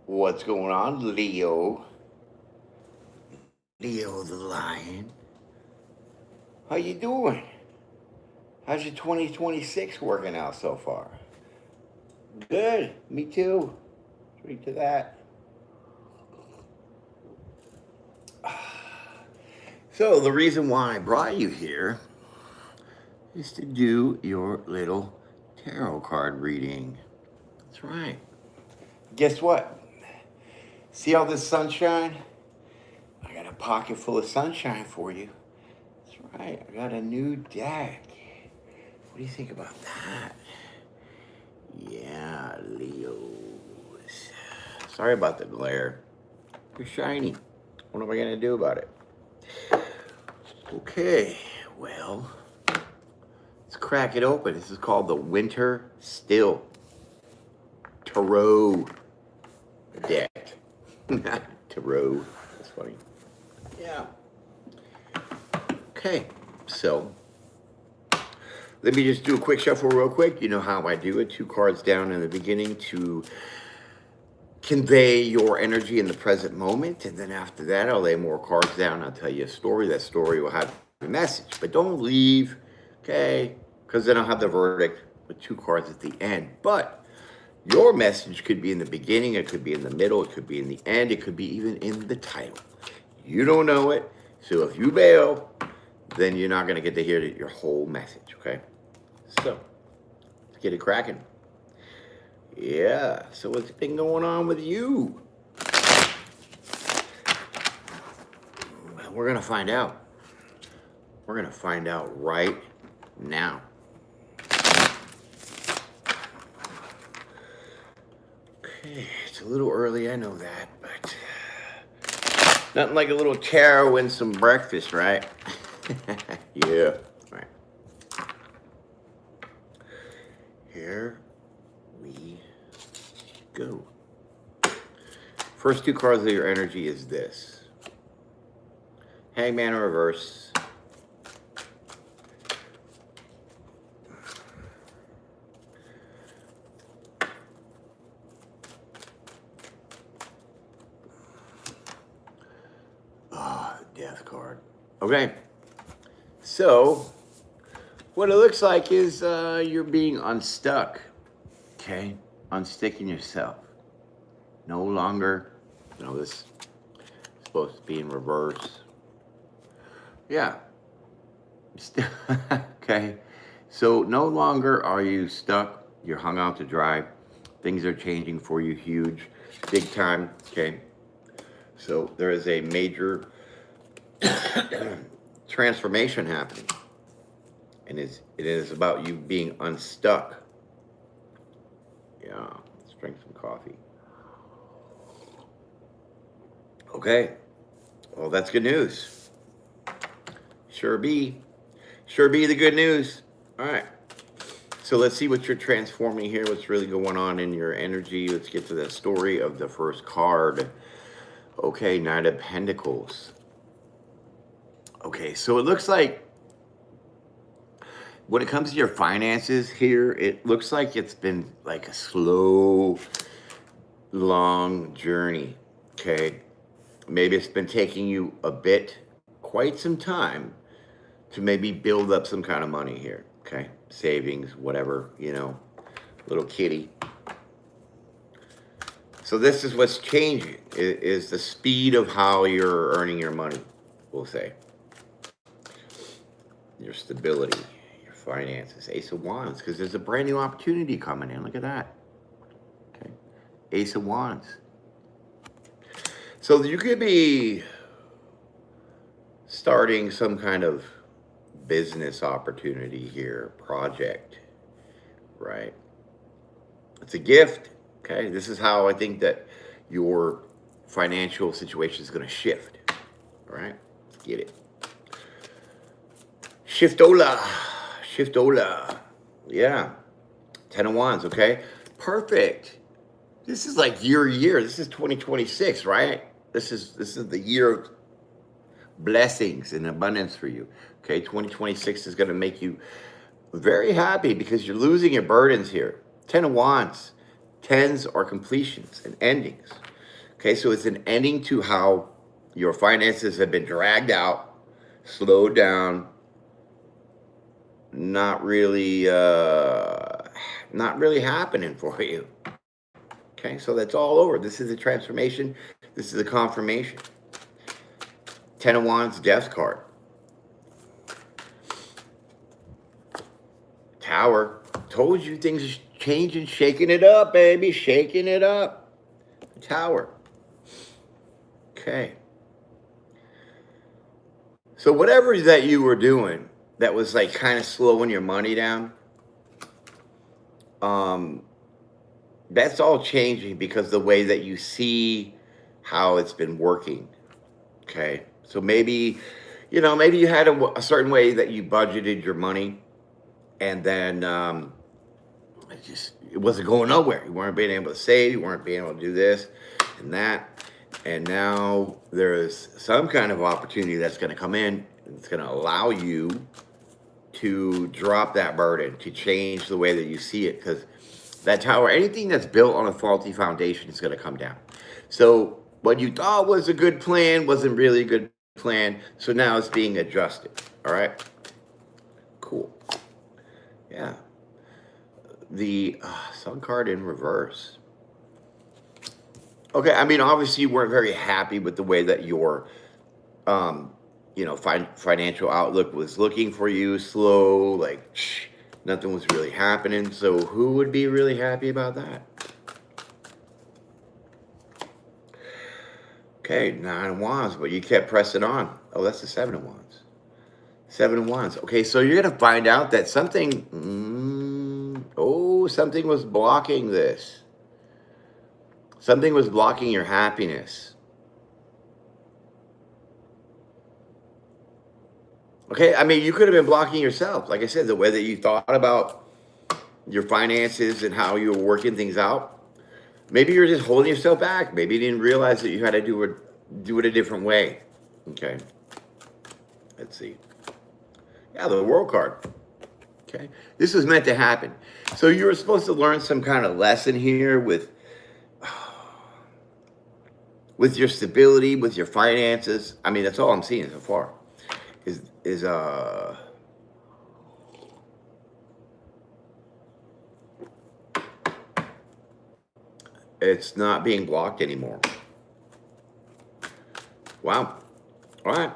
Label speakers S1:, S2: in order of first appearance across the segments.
S1: What's going on, Leo? Leo the lion. How you doing? How's your 2026 working out so far? Good. Me too. Drink to that. So the reason why I brought you here is to do your little tarot card reading. That's right. Guess what? See all this sunshine? I got a pocket full of sunshine for you. That's right. I got a new deck. What do you think about that? Yeah, Leos. Sorry about the glare. You're shiny. What am I going to do about it? Okay, well, let's crack it open. This is called the Winter Still Tarot deck. Tarot. That's funny. Yeah. Okay, so let me just do a quick shuffle real quick. You know how I do it. 2 cards down in the beginning to convey your energy in the present moment. And then after that, I'll lay more cards down. I'll tell you a story. That story will have a message. But don't leave, okay? Because then I'll have the verdict with 2 cards at the end. But your message could be in the beginning. It could be in the middle. It could be in the end. It could be even in the title. You don't know it. So if you bail, then you're not going to get to hear your whole message, okay? So, let's get it cracking. Yeah, so what's been going on with you? We're going to find out. We're going to find out right now. Okay, it's a little early, I know that, but nothing like a little tarot and some breakfast, right? Yeah. All right. Here we go. First 2 cards of your energy is this. Hangman in reverse. Oh, death card. Okay. So, what it looks like is you're being unstuck. Okay? Unsticking yourself. No longer, this is supposed to be in reverse. Yeah. Okay. So no longer are you stuck. You're hung out to dry. Things are changing for you huge, big time. Okay. So there is a major transformation happening. And it is about you being unstuck. Yeah. Let's drink some coffee. Okay. Well, that's good news. Sure be the good news. All right. So let's see what you're transforming here. What's really going on in your energy. Let's get to the story of the first card. Okay, Knight of Pentacles. Okay, so it looks like when it comes to your finances here, it looks like it's been like a slow, long journey. Okay. Maybe it's been taking you quite some time to maybe build up some kind of money here, okay? Savings, whatever, little kitty. So this is what's changing, is the speed of how you're earning your money, we'll say. Your stability, your finances, Ace of Wands, because there's a brand new opportunity coming in. Look at that, okay? Ace of Wands. So you could be starting some kind of business opportunity here, project, right? It's a gift, okay? This is how I think that your financial situation is going to shift, all right? Let's get it. Shiftola. Yeah. 10 of Wands, okay? Perfect. This is like year. This is 2026, right? This is the year of blessings and abundance for you. Okay, 2026 is going to make you very happy because you're losing your burdens here. 10 of Wands. 10s are completions and endings. Okay, so it's an ending to how your finances have been dragged out, slowed down, not really happening for you. Okay, so that's all over. This is a transformation. This is a confirmation. Ten of Wands, Death card. Tower. Told you things are changing, shaking it up, baby, shaking it up. Tower. Okay. So whatever that you were doing that was like kind of slowing your money down, that's all changing because the way that you see how it's been working. Okay. So maybe, maybe you had a certain way that you budgeted your money, and then it wasn't going nowhere. You weren't being able to save, you weren't being able to do this and that. And now there's some kind of opportunity that's going to come in. It's going to allow you to drop that burden, to change the way that you see it. Because that tower, anything that's built on a faulty foundation is going to come down. So what you thought was a good plan wasn't really a good plan. So now it's being adjusted. All right. Cool. Yeah. The Sun card in reverse. Okay, I mean, obviously you weren't very happy with the way that your, financial outlook was looking for you. Slow, like nothing was really happening. So who would be really happy about that? Okay, 9 of Wands, but you kept pressing on. Oh, that's the 7 of Wands. 7 of Wands. Okay, so you're gonna find out that something. Something was blocking this. Something was blocking your happiness. Okay, I mean, you could have been blocking yourself. Like I said, the way that you thought about your finances and how you were working things out. Maybe you're just holding yourself back. Maybe you didn't realize that you had to do it a different way. Okay, let's see. Yeah, the World card. Okay, this was meant to happen. So you were supposed to learn some kind of lesson here with your stability, with your finances. I mean, that's all I'm seeing so far. It's not being blocked anymore. Wow. All right.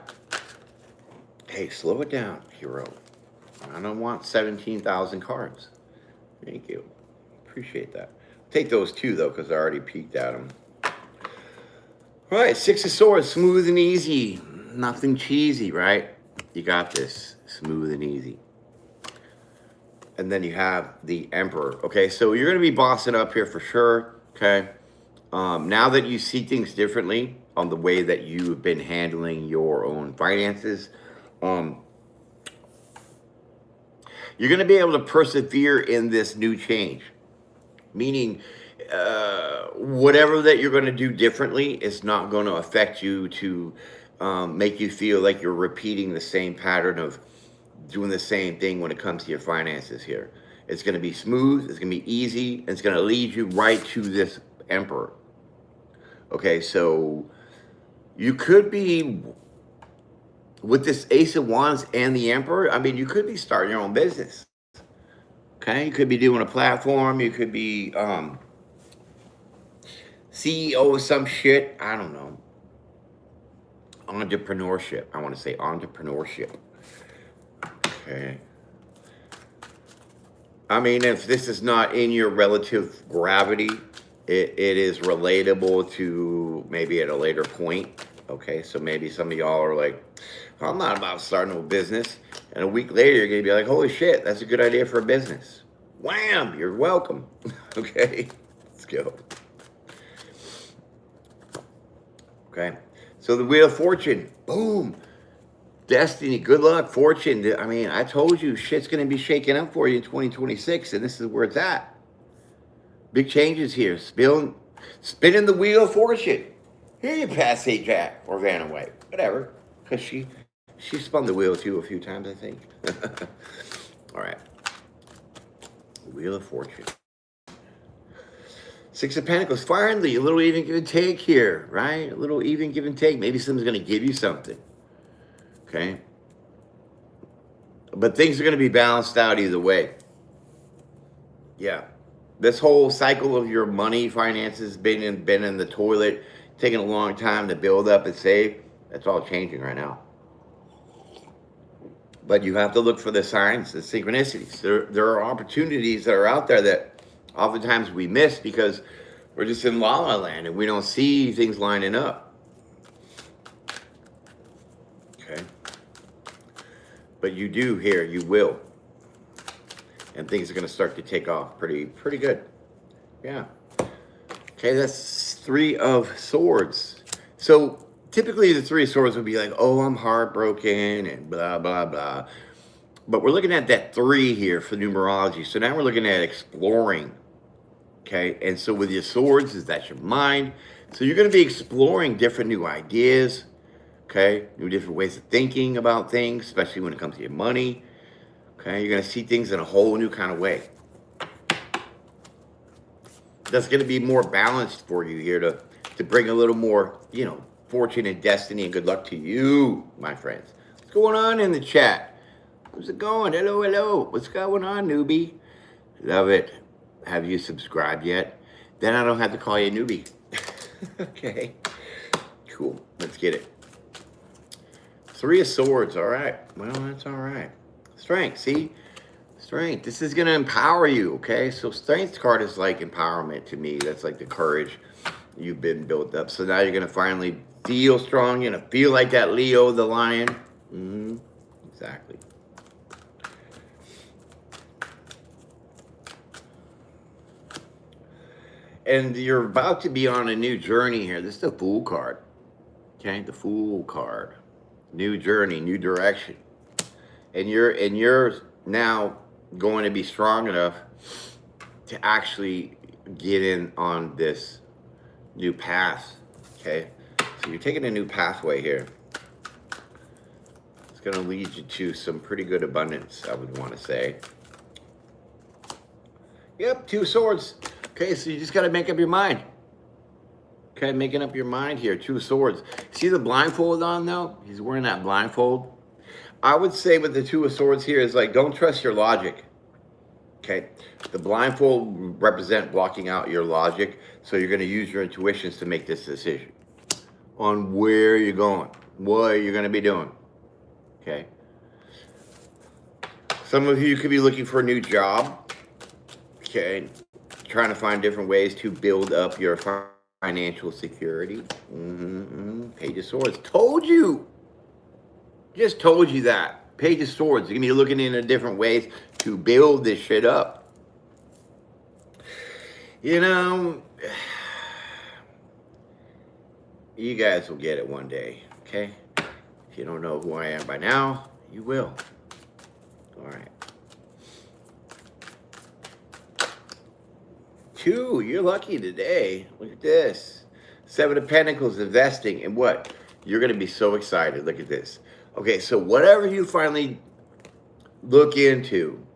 S1: Hey, slow it down, hero. I don't want 17,000 cards. Thank you. Appreciate that. Take those two, though, because I already peeked at them. All right, 6 of Swords, smooth and easy. Nothing cheesy, right? You got this. Smooth and easy. And then you have the Emperor. Okay, so you're going to be bossing up here for sure. Okay. Now that you see things differently on the way that you've been handling your own finances, you're going to be able to persevere in this new change. Meaning, whatever that you're going to do differently is not going to affect you to make you feel like you're repeating the same pattern of doing the same thing when it comes to your finances here. It's going to be smooth, it's going to be easy, and it's going to lead you right to this Emperor. Okay, so you could be, with this Ace of Wands and the Emperor, I mean, you could be starting your own business. Okay, you could be doing a platform, you could be CEO of some shit, I don't know. Entrepreneurship, I want to say entrepreneurship. Okay. I mean, if this is not in your relative gravity, it is relatable to maybe at a later point. Okay, so maybe some of y'all are like, I'm not about starting a business. And a week later, you're going to be like, holy shit, that's a good idea for a business. Wham, you're welcome. Okay, let's go. Okay, so the Wheel of Fortune, boom. Destiny, good luck, fortune. I mean, I told you shit's going to be shaking up for you in 2026, and this is where it's at. Big changes here. Spinning the Wheel of Fortune. Here you passate Jack or ran away. Whatever. Because she spun the wheel too a few times, I think. All right. Wheel of Fortune. Six of Pentacles, finally, a little even give and take here, right? A little even give and take. Maybe someone's going to give you something, okay? But things are going to be balanced out either way. Yeah. This whole cycle of your money finances been in the toilet, taking a long time to build up and save. That's all changing right now. But you have to look for the signs, the synchronicities. There are opportunities that are out there that oftentimes we miss because we're just in la la land and we don't see things lining up. Okay. But you do here, you will. And things are going to start to take off pretty good. Yeah. Okay, that's Three of Swords. So typically the Three of Swords would be like, oh, I'm heartbroken and blah, blah, blah. But we're looking at that 3 here for numerology. So now we're looking at exploring. Okay, and so with your swords, that's your mind. So you're going to be exploring different new ideas. Okay, new different ways of thinking about things, especially when it comes to your money. Okay, you're going to see things in a whole new kind of way. That's going to be more balanced for you here to bring a little more, fortune and destiny and good luck to you, my friends. What's going on in the chat? How's it going? Hello, hello. What's going on, newbie? Love it. Have you subscribed yet? Then I don't have to call you a newbie. Okay. Cool. Let's get it. Three of Swords. All right. Well, that's all right. Strength. See? Strength. This is going to empower you. Okay. So Strength card is like empowerment to me. That's like the courage you've been built up. So now you're going to finally feel strong. You're going to feel like that Leo, the lion. Exactly. And you're about to be on a new journey here. This is the Fool card. Okay, the Fool card. New journey, new direction. And you're now going to be strong enough to actually get in on this new path. Okay? So you're taking a new pathway here. It's going to lead you to some pretty good abundance, I would want to say. Yep, 2 swords. Okay, so you just got to make up your mind. Okay, making up your mind here. 2 swords. See the blindfold on, though? He's wearing that blindfold. I would say with the 2 of swords here is like, don't trust your logic. Okay, the blindfold represent blocking out your logic. So you're going to use your intuitions to make this decision on where you're going, what you're going to be doing. Okay. Some of you could be looking for a new job. Okay. Trying to find different ways to build up your financial security. Page of Swords. Told you. Just told you that. Page of Swords. You're going to be looking into different ways to build this shit up. You guys will get it one day. Okay? If you don't know who I am by now, you will. All right. 2, you're lucky today. Look at this. 7 of Pentacles, investing in what? You're going to be so excited. Look at this. Okay, so whatever you finally look into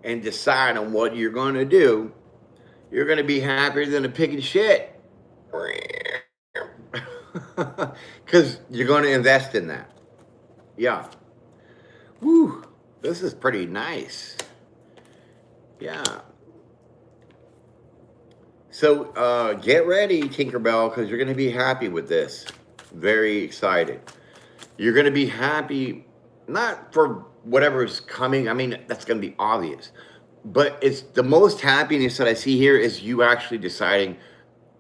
S1: and decide on what you're going to do, you're going to be happier than a pig in shit. Because you're going to invest in that. Yeah. Woo. This is pretty nice. Yeah. So get ready, Tinkerbell, because you're going to be happy with this. Very excited. You're going to be happy, not for whatever's coming. I mean, that's going to be obvious. But it's the most happiness that I see here is you actually deciding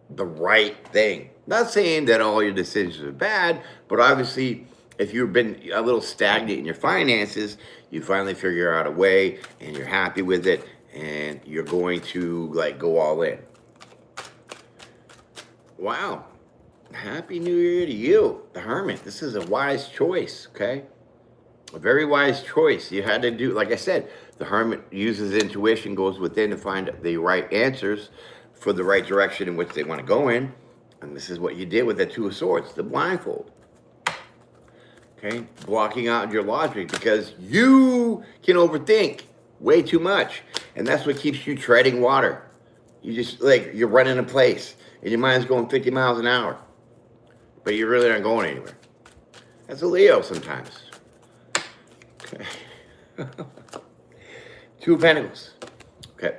S1: the right thing. Not saying that all your decisions are bad, but obviously if you've been a little stagnant in your finances, you finally figure out a way and you're happy with it and you're going to like go all in. Wow. Happy New Year to you, the Hermit. This is a wise choice, okay? A very wise choice. You had to do, like I said, the Hermit uses intuition, goes within to find the right answers for the right direction in which they want to go in. And this is what you did with the 2 of Swords, the blindfold. Okay? Blocking out your logic because you can overthink way too much. And that's what keeps you treading water. You just like you're running a place and your mind's going 50 miles an hour, but you really aren't going anywhere. That's a Leo sometimes. Okay. Two of Pentacles. Okay.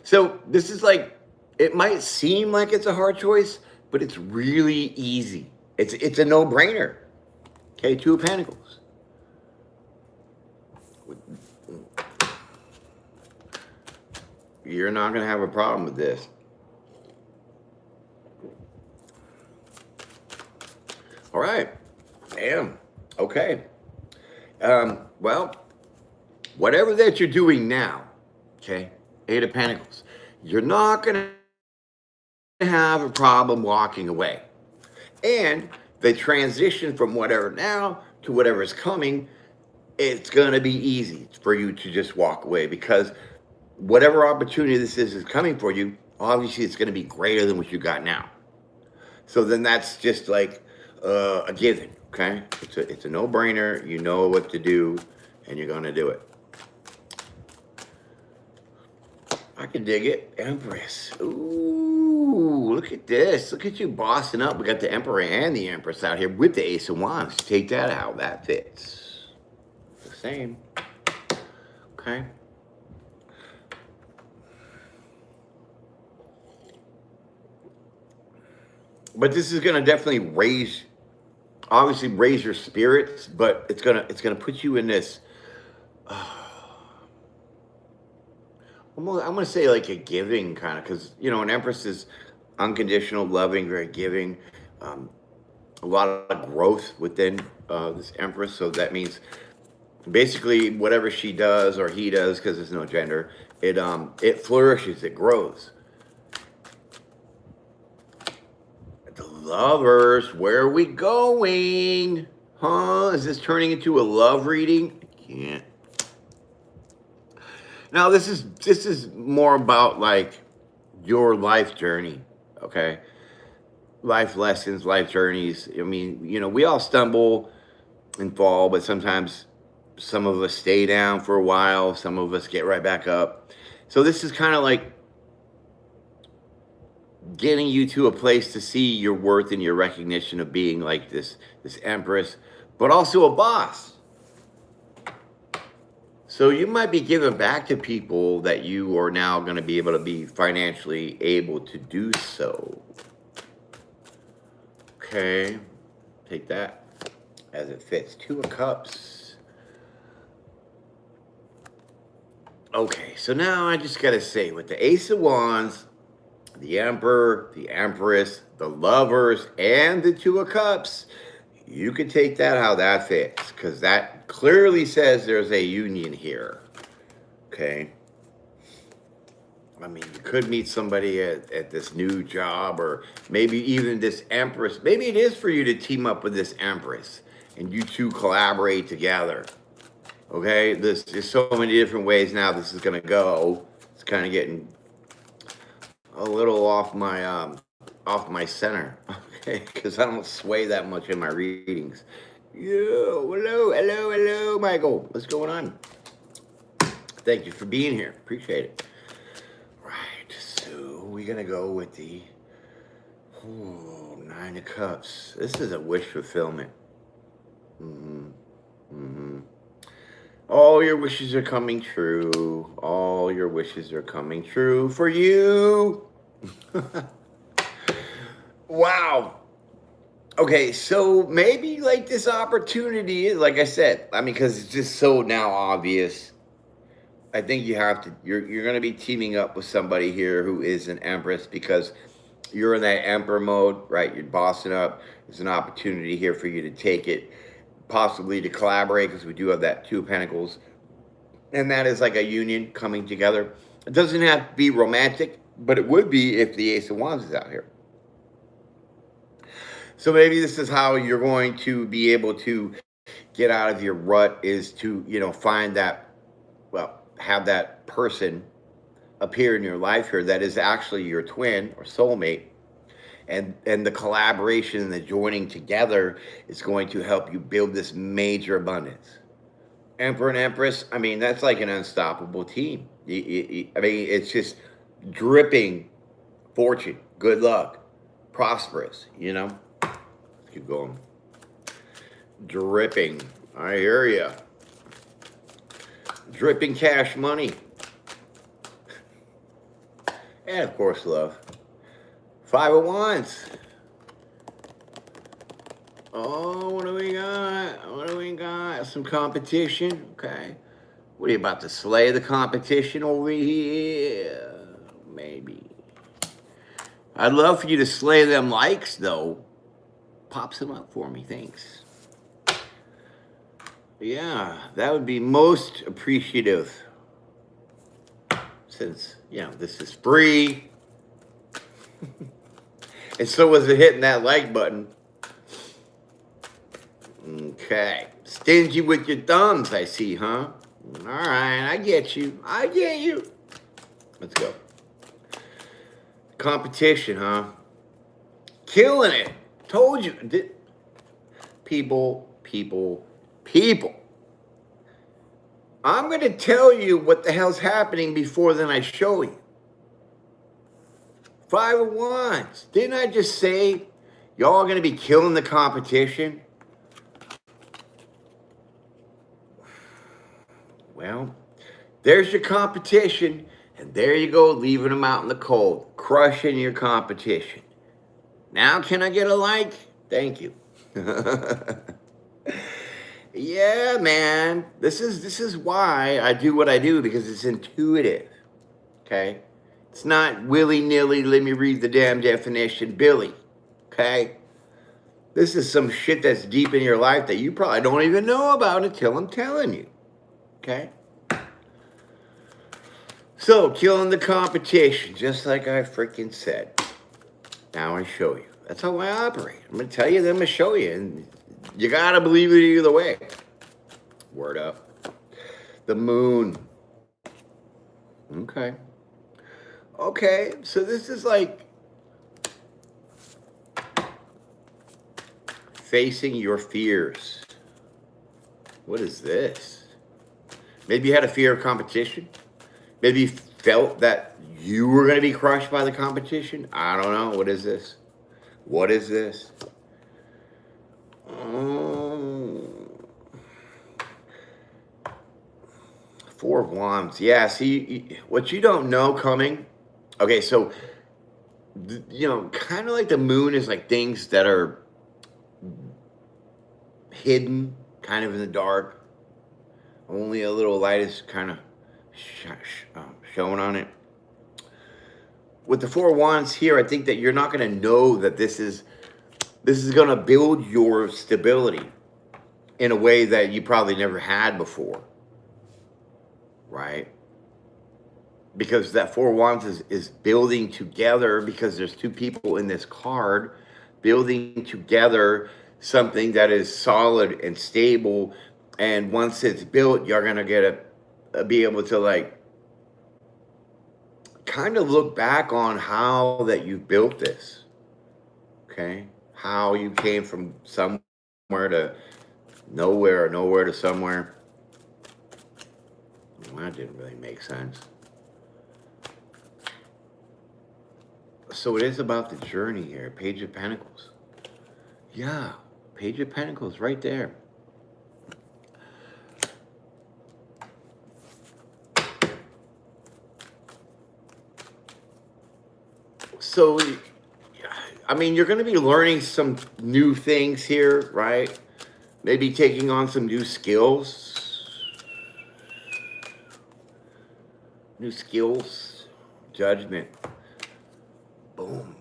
S1: So this is like, it might seem like it's a hard choice, but it's really easy. It's a no-brainer. Okay, Two of Pentacles. You're not going to have a problem with this. All right. Damn. Okay. Well, whatever that you're doing now, okay, Eight of Pentacles, you're not going to have a problem walking away. And the transition from whatever now to whatever is coming, it's going to be easy for you to just walk away, because whatever opportunity this is coming for you, obviously it's going to be greater than what you got now. So then that's just like a given, okay? It's a no-brainer. You know what to do, and you're going to do it. I can dig it. Empress. Ooh, look at this. Look at you bossing up. We got the Emperor and the Empress out here with the Ace of Wands. Take that out. That fits. The same. Okay. But this is going to definitely raise your spirits, but it's going to put you in this, I'm going to say like a giving kind of, because, you know, an Empress is unconditional, loving, very giving, a lot of growth within this Empress. So that means basically whatever she does or he does, because there's no gender, it flourishes, it grows. The Lovers, where are we going? Huh? Is this turning into a love reading? I can't. Now this is more about like your life journey, okay? Life lessons, life journeys. I mean, you know, we all stumble and fall, but sometimes some of us stay down for a while, some of us get right back up. So this is kind of like getting you to a place to see your worth and your recognition of being like this Empress, but also a boss. So you might be giving back to people that you are now going to be able to be financially able to do so. Okay, take that as it fits. Two of Cups. Okay, so now I just got to say, with the Ace of Wands, the Emperor, the Empress, the Lovers, and the Two of Cups, you can take that how that fits, because that clearly says there's a union here, okay? I mean, you could meet somebody at this new job, or maybe even this Empress. Maybe it is for you to team up with this Empress, and you two collaborate together, okay? There's so many different ways now this is going to go. It's kind of getting a little off my center, okay? Because I don't sway that much in my readings. Yo, hello, Michael. What's going on? Thank you for being here. Appreciate it. Right, so we're gonna go with the Nine of Cups. This is a wish fulfillment. All your wishes are coming true. All your wishes are coming true for you. Wow. Okay, so maybe like this opportunity is, like I said, I mean, because it's just so now obvious. I think you have to, you're going to be teaming up with somebody here who is an Empress, because you're in that Emperor mode, right? You're bossing up. There's an opportunity here for you to take it, possibly to collaborate, because we do have that Two of Pentacles. And that is like a union coming together. It doesn't have to be romantic, but it would be if the Ace of Wands is out here. So maybe this is how you're going to be able to get out of your rut, is to, you know, find that, well, have that person appear in your life here that is actually your twin or soulmate. And the collaboration and the joining together is going to help you build this major abundance. Emperor and Empress, I mean, that's like an unstoppable team. I mean, it's just dripping fortune, good luck, prosperous, you know? Let's keep going. Dripping, I hear ya. Dripping cash money. And of course, love. 5 of Wands. Oh, what do we got? What do we got? Some competition. Okay. What are you about to slay the competition over here? Maybe. I'd love for you to slay them likes, though. Pop some up for me. Thanks. Yeah, that would be most appreciative. Since, you know, this is free. And so was it hitting that like button. Okay. Stingy with your thumbs, I see, huh? All right, I get you. I get you. Let's go. Competition, huh? Killing it. Told you. People. I'm going to tell you what the hell's happening before then I show you. 5 of Wands. Didn't I just say y'all are going to be killing the competition? Well, there's your competition, and there you go, leaving them out in the cold, crushing your competition. Now, can I get a like? Thank you. Yeah, man. This is why I do what I do, because it's intuitive. Okay? It's not willy-nilly, let me read the damn definition, Billy. Okay? This is some shit that's deep in your life that you probably don't even know about until I'm telling you. Okay? So, killing the competition, just like I freaking said. Now I show you. That's how I operate. I'm going to tell you, then I'm going to show you. And you got to believe it either way. Word up. The moon. Okay. Okay, so this is like facing your fears. What is this? Maybe you had a fear of competition. Maybe you felt that you were going to be crushed by the competition. I don't know. What is this? What is this? Four of Wands. Yeah, see, what you don't know coming. Okay, so, you know, kind of like the moon is like things that are hidden, kind of in the dark. Only a little light is kind of showing on it. With the Four of Wands here, I think that you're not going to know that this is going to build your stability in a way that you probably never had before, right? Because that Four of Wands is building together, because there's two people in this card building together something that is solid and stable. And once it's built, you're going to be able to like kind of look back on how that you built this. Okay? How you came from somewhere to nowhere, or nowhere to somewhere. Well, that didn't really make sense. So it is about the journey here. Page of Pentacles. Yeah, Page of Pentacles right there. So, I mean, you're going to be learning some new things here, right? Maybe taking on some new skills. New skills. Judgment. Boom.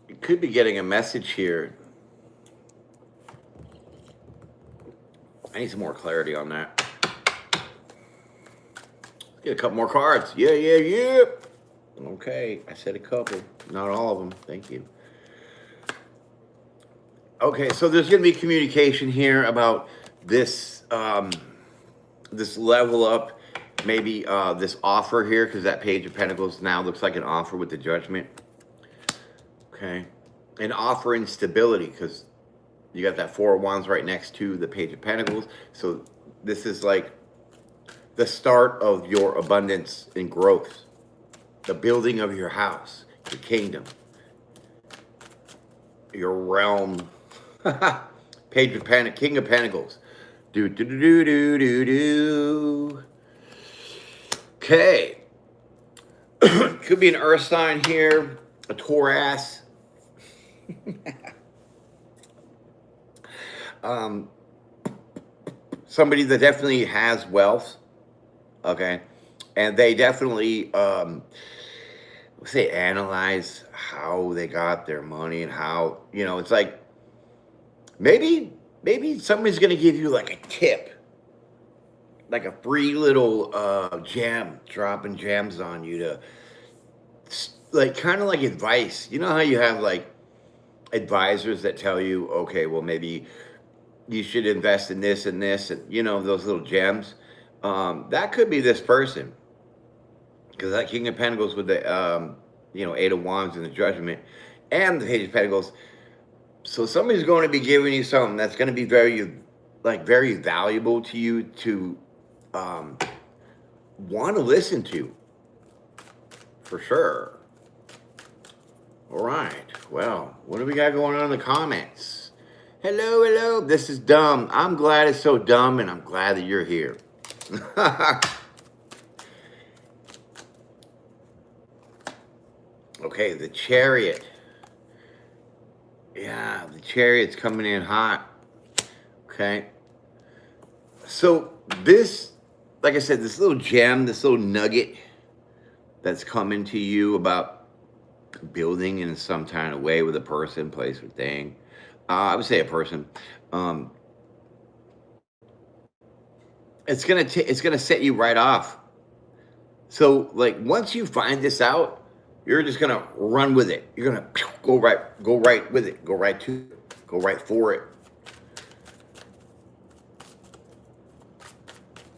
S1: You could be getting a message here. I need some more clarity on that. Let's get a couple more cards. Yeah. Okay, I said a couple, not all of them. Thank you. Okay, so there's going to be communication here about this this level up, maybe this offer here, because that Page of Pentacles now looks like an offer with the Judgment. Okay, an offer in stability, because you got that Four of Wands right next to the Page of Pentacles. So this is like the start of your abundance and growth, the building of your house, your kingdom, your realm. Page of King of Pentacles. Do do do do do do. Okay. Could be an earth sign here, a Taurus. Somebody that definitely has wealth, okay, and they definitely say analyze how they got their money and how, it's like maybe somebody's gonna give you like a tip, like a free little gem, dropping gems on you to like kind of like advice. You know how you have like advisors that tell you, okay, well maybe you should invest in this and this, and those little gems. That could be this person, because that King of Pentacles with the Eight of Wands and the Judgment and the Page of Pentacles. So somebody's going to be giving you something that's going to be very valuable to you to want to listen to, for sure. All right. Well, what do we got going on in the comments? Hello. This is dumb. I'm glad it's so dumb, and I'm glad that you're here. Okay, the Chariot. Yeah, the Chariot's coming in hot. Okay. So this, like I said, this little gem, this little nugget that's coming to you about building in some kind of way with a person, place, or thing. I would say a person. It's gonna set you right off. So like once you find this out, you're just gonna run with it. You're gonna go right with it. Go right to it. Go right for it.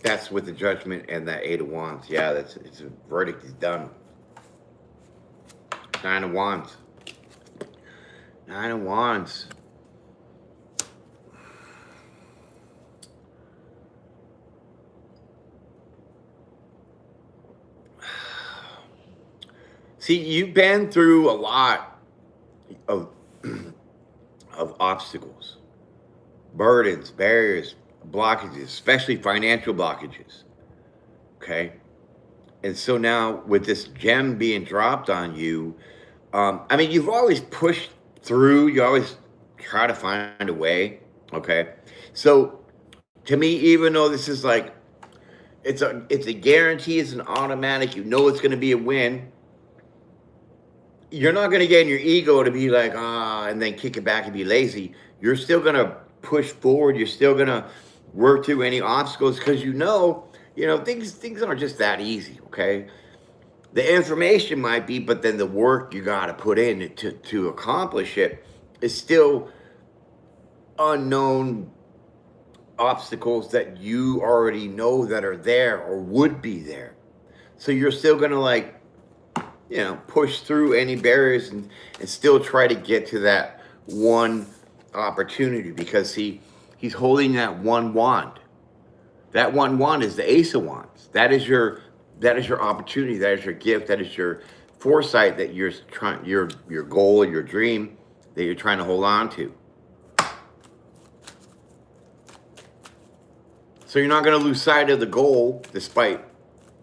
S1: That's with the Judgment and that Eight of Wands. Yeah, it's a verdict is done. Nine of Wands. Nine of Wands. See, you've been through a lot of obstacles, burdens, barriers, blockages, especially financial blockages. Okay? And so now with this gem being dropped on you, you've always pushed through. You always try to find a way. Okay? So to me, even though this is like, it's a guarantee, it's an automatic, it's going to be a win. You're not going to get in your ego to be like, and then kick it back and be lazy. You're still going to push forward. You're still going to work through any obstacles because things aren't just that easy, okay? The information might be, but then the work you got to put in to accomplish it is still unknown obstacles that you already know that are there or would be there. So you're still going to push through any barriers and still try to get to that one opportunity, because he's holding that one wand. That one wand is the Ace of Wands. That is your opportunity. That is your gift. That is your foresight that you're trying, your goal, your dream that you're trying to hold on to. So you're not going to lose sight of the goal despite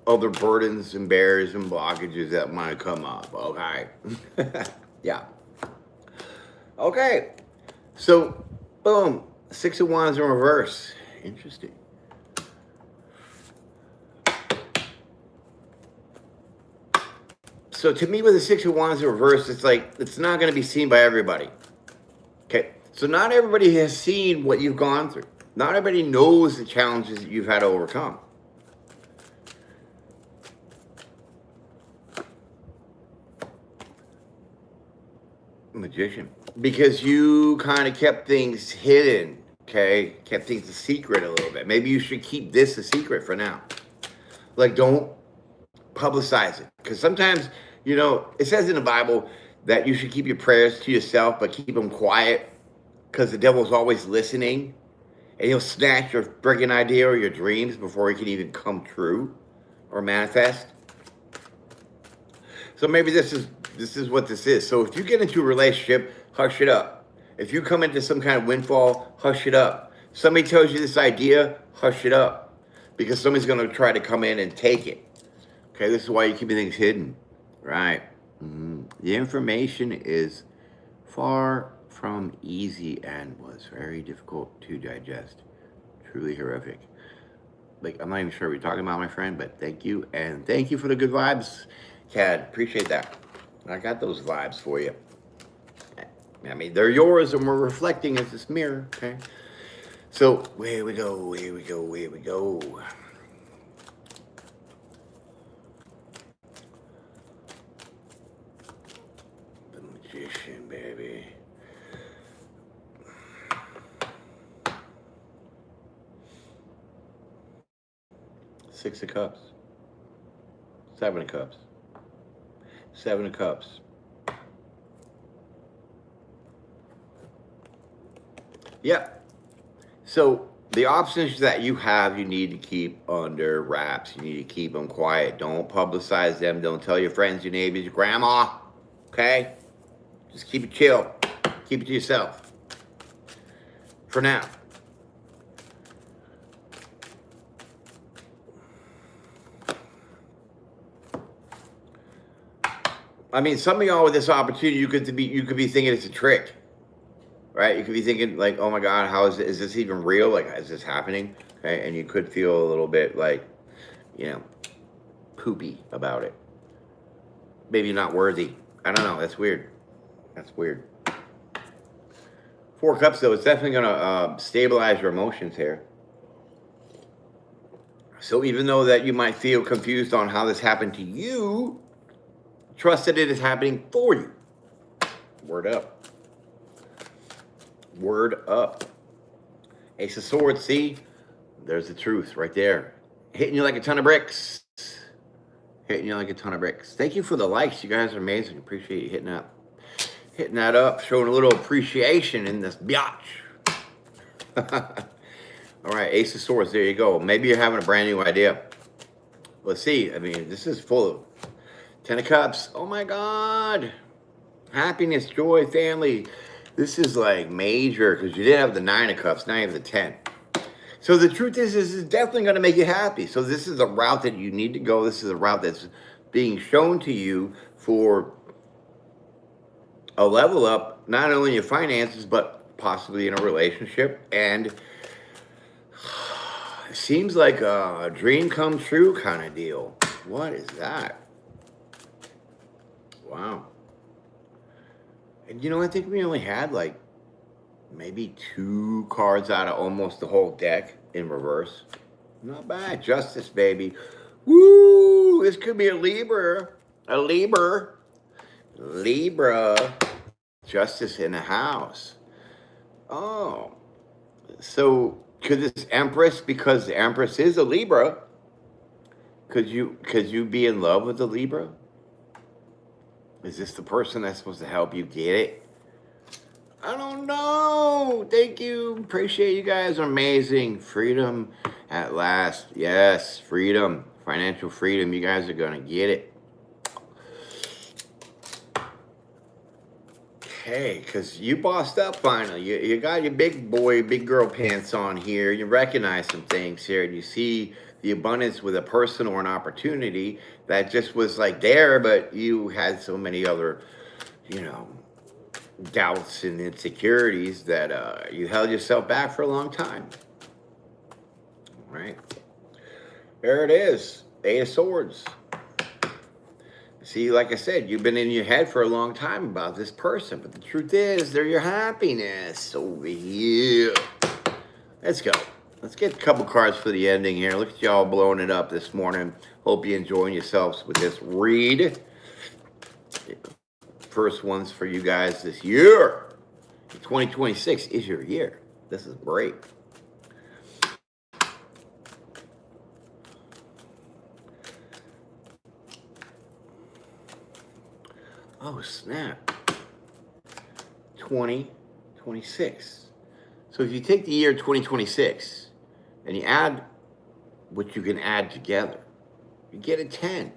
S1: other burdens and barriers and blockages that might come up. Okay. Yeah. Okay. So, boom. Six of Wands in reverse. Interesting. So to me, with the Six of Wands in reverse, it's like, it's not going to be seen by everybody. Okay. So not everybody has seen what you've gone through. Not everybody knows the challenges that you've had to overcome. Magician. Because you kind of kept things hidden, okay? Kept things a secret a little bit. Maybe you should keep this a secret for now. Like, don't publicize it. Because sometimes, it says in the Bible that you should keep your prayers to yourself, but keep them quiet, because the devil's always listening. And he'll snatch your friggin' idea or your dreams before it can even come true or manifest. So maybe this is what this is. So if you get into a relationship, hush it up. If you come into some kind of windfall, hush it up. Somebody tells you this idea, hush it up. Because somebody's going to try to come in and take it. Okay, this is why you keep things hidden. Right. The information is far from easy and was very difficult to digest. Truly horrific. Like, I'm not even sure what you're talking about, my friend, but thank you. And thank you for the good vibes, Cad. Appreciate that. I got those vibes for you. I mean, they're yours, and we're reflecting as this mirror, okay? So, here we go, here we go, here we go. The Magician, baby. Six of Cups. Seven of Cups. Seven of Cups. Yep. So the options that you have, you need to keep under wraps. You need to keep them quiet. Don't publicize them. Don't tell your friends, your neighbors, your grandma. Okay? Just keep it chill. Keep it to yourself. For now. I mean, some of y'all with this opportunity, you could be thinking it's a trick, right? You could be thinking like, oh my God, how is this even real? Like, is this happening? Okay, and you could feel a little bit like, you know, poopy about it. Maybe not worthy. I don't know. That's weird. That's weird. Four of Cups, though, it's definitely gonna stabilize your emotions here. So even though that you might feel confused on how this happened to you, trust that it is happening for you. Word up. Word up. Ace of Swords, see? There's the truth right there. Hitting you like a ton of bricks. Hitting you like a ton of bricks. Thank you for the likes. You guys are amazing. Appreciate you hitting up. Hitting that up. Showing a little appreciation in this biatch. All right, Ace of Swords. There you go. Maybe you're having a brand new idea. Let's see. I mean, this is full of Ten of Cups. Oh my God. Happiness, joy, family. This is like major because you didn't have the Nine of Cups. Now you have the 10. So the truth is, this is definitely going to make you happy. So this is a route that you need to go. This is a route that's being shown to you for a level up, not only in your finances, but possibly in a relationship. And it seems like a dream come true kind of deal. What is that? Wow. And you know, I think we only had like maybe 2 cards out of almost the whole deck in reverse. Not bad. Justice, baby. Woo! This could be a Libra. A Libra. Libra. Justice in the house. Oh. So could this Empress, because the Empress is a Libra, could you be in love with the Libra? Is this the person that's supposed to help you get it? I don't know. Thank you. Appreciate you guys. Are amazing. Freedom at last. Yes, freedom. Financial freedom. You guys are going to get it. Okay, because you bossed up finally. You got your big boy, big girl pants on here. You recognize some things here. And you see the abundance with a person or an opportunity that just was like there, but you had so many other, you know, doubts and insecurities that you held yourself back for a long time. Right? There it is. Eight of Swords. See, like I said, you've been in your head for a long time about this person, but the truth is, they're your happiness over here. Let's go. Let's get a couple cards for the ending here. Look at y'all blowing it up this morning. Hope you're enjoying yourselves with this read. First ones for you guys this year. 2026 is your year. This is great. Oh, snap. 2026. So if you take the year 2026 and you add what you can add together, you get a 10,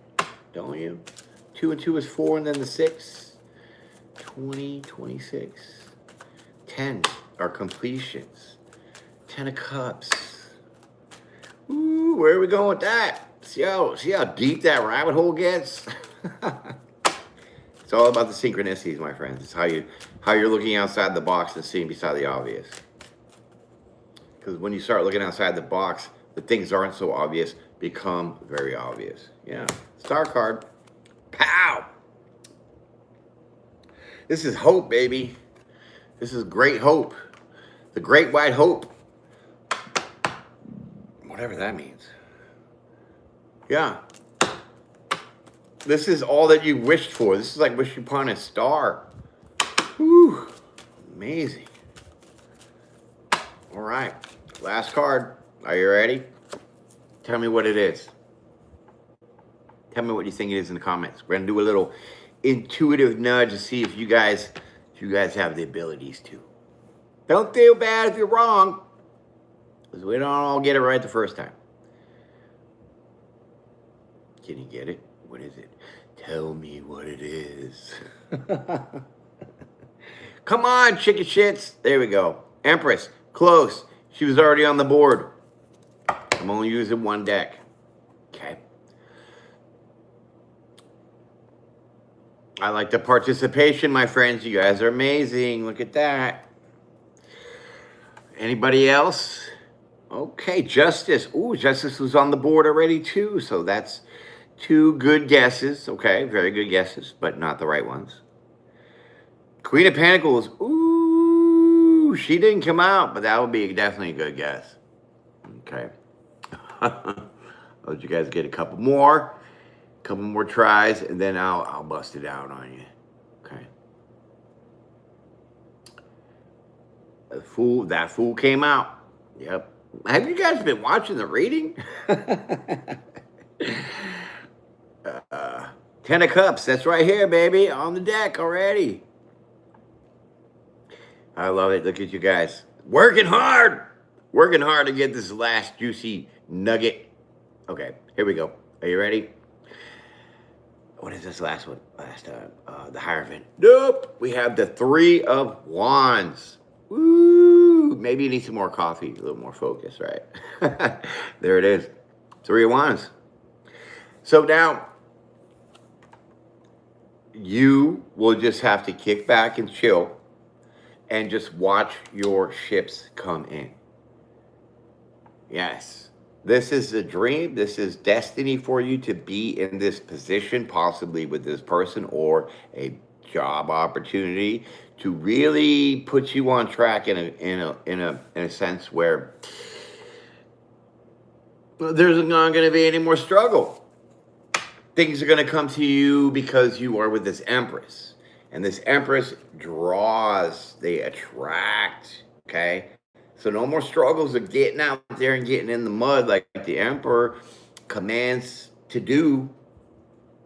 S1: don't you? 2 and 2 is 4, and then the 6. 20, 26. 10 are completions. 10 of cups. Ooh, where are we going with that? See how deep that rabbit hole gets? It's all about the synchronicities, my friends. It's how you're looking outside the box and seeing beside the obvious. Because when you start looking outside the box, the things aren't so obvious become very obvious. Yeah. Star card. Pow! This is hope, baby. This is great hope. The great white hope. Whatever that means. Yeah. This is all that you wished for. This is like wishing upon a star. Whew. Amazing. All right. Last card. Are you ready? Tell me what it is. Tell me what you think it is in the comments. We're going to do a little intuitive nudge to see if you guys have the abilities to. Don't feel bad if you're wrong, because we don't all get it right the first time. Can you get it? What is it? Tell me what it is. Come on, chicken shits. There we go. Empress, close. She was already on the board. I'm only using one deck. Okay. I like the participation, my friends. You guys are amazing. Look at that. Anybody else? Okay, Justice. Ooh, Justice was on the board already too. So that's 2 good guesses. Okay, very good guesses, but not the right ones. Queen of Pentacles. Ooh, she didn't come out, but that would be definitely a good guess. Okay. I'll let you guys get a couple more tries, and then I'll bust it out on you. Okay. That fool came out. Yep. Have you guys been watching the reading? 10 of Cups. That's right here, baby, on the deck already. I love it. Look at you guys. Working hard to get this last juicy nugget. Okay, here we go. Are you ready? What is this last one? The Hierophant. Nope. We have the 3 of Wands. Woo! Maybe you need some more coffee, a little more focus, right? There it is. 3 of Wands. So now, you will just have to kick back and chill and just watch your ships come in. Yes. This is a dream. This is destiny for you to be in this position, possibly with this person, or a job opportunity to really put you on track in a sense where there's not going to be any more struggle. Things are going to come to you because you are with this Empress. And this Empress draws, they attract, okay? So no more struggles of getting out there and getting in the mud like the Emperor commands to do.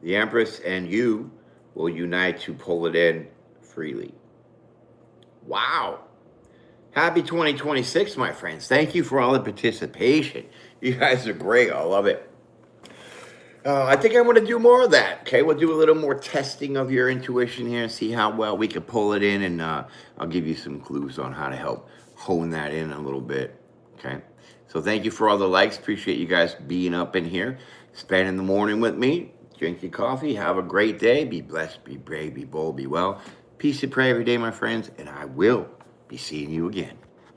S1: The Empress and you will unite to pull it in freely. Wow. Happy 2026, my friends. Thank you for all the participation. You guys are great. I love it. I think I want to do more of that. Okay, we'll do a little more testing of your intuition here and see how well we can pull it in. And I'll give you some clues on how to help hone that in a little bit. Okay, so thank you for all the likes. Appreciate you guys being up in here, spending the morning with me. Drink your coffee. Have a great day. Be blessed, be brave, be bold, be well. Peace and pray every day, my friends. And I will be seeing you again.